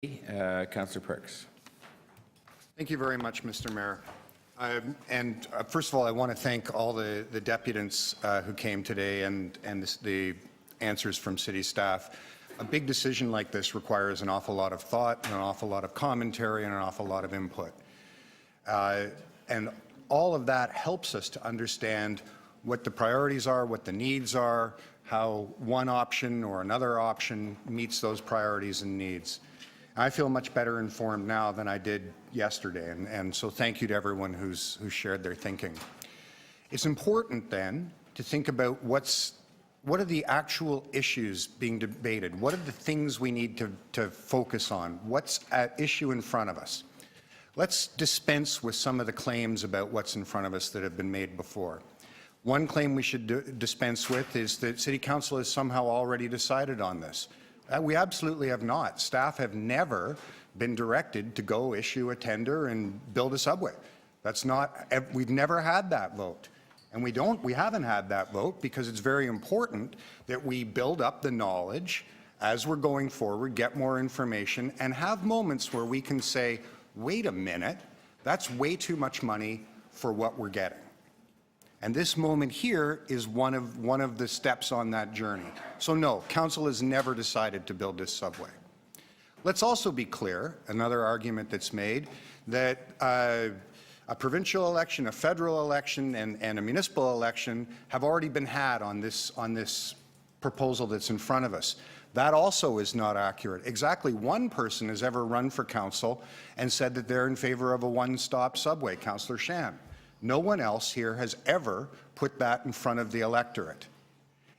Councillor Perks. Thank you very much, Mr. Mayor. First of all, I want to thank all the deputants who came today and the answers from city staff. A big decision like this requires an awful lot of thought, and an awful lot of commentary, and an awful lot of input. And all of that helps us to understand what the priorities are, what the needs are, how one option or another option meets those priorities and needs. I feel much better informed now than I did yesterday, and so thank you to everyone who's shared their thinking. It's important then to think about what are the actual issues being debated? What are the things we need to focus on? What's at issue in front of us? Let's dispense with some of the claims about what's in front of us that have been made before. One claim we should dispense with is that City Council has somehow already decided on this. We absolutely have not. Staff have never been directed to go issue a tender and build a subway. That's not, we've never had that vote. And we haven't had that vote because it's very important that we build up the knowledge as we're going forward, get more information, and have moments where we can say, wait a minute, that's way too much money for what we're getting. And this moment here is one of the steps on that journey. So no, Council has never decided to build this subway. Let's also be clear, another argument that's made, that a provincial election, a federal election, and a municipal election have already been had on this proposal that's in front of us. That also is not accurate. Exactly one person has ever run for council and said that they're in favour of a one-stop subway, Councillor Shan. No one else here has ever put that in front of the electorate.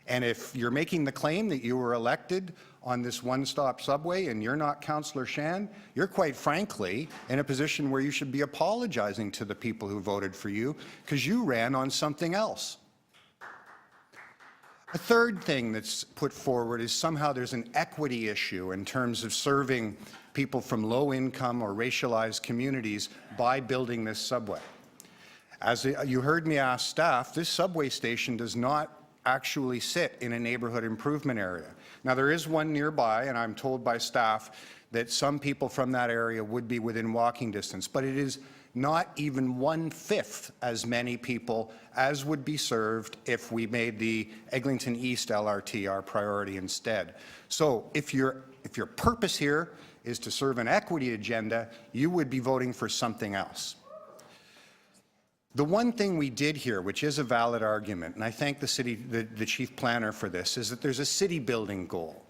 And if you're making the claim that you were elected on this one-stop subway and you're not Councillor Shan, you're quite frankly in a position where you should be apologizing to the people who voted for you because you ran on something else. A third thing that's put forward is somehow there's an equity issue in terms of serving people from low-income or racialized communities by building this subway. As you heard me ask staff, this subway station does not actually sit in a neighbourhood improvement area. Now there is one nearby, and I'm told by staff that some people from that area would be within walking distance, but it is not even 1/5 as many people as would be served if we made the Eglinton East LRT our priority instead. So if your purpose here is to serve an equity agenda, you would be voting for something else. The one thing we did here, which is a valid argument, and I thank the chief planner for this, is that there's a city building goal.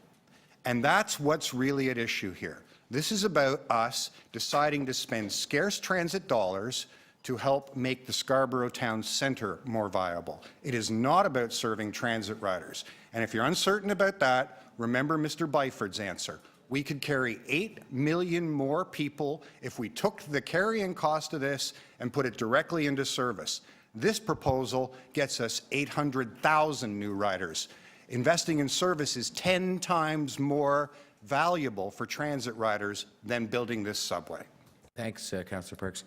And that's what's really at issue here. This is about us deciding to spend scarce transit dollars to help make the Scarborough town centre more viable. It is not about serving transit riders. And if you're uncertain about that, remember Mr. Byford's answer. We could carry 8 million more people if we took the carrying cost of this and put it directly into service. This proposal gets us 800,000 new riders. Investing in service is 10 times more valuable for transit riders than building this subway. Thanks, Councillor Perks.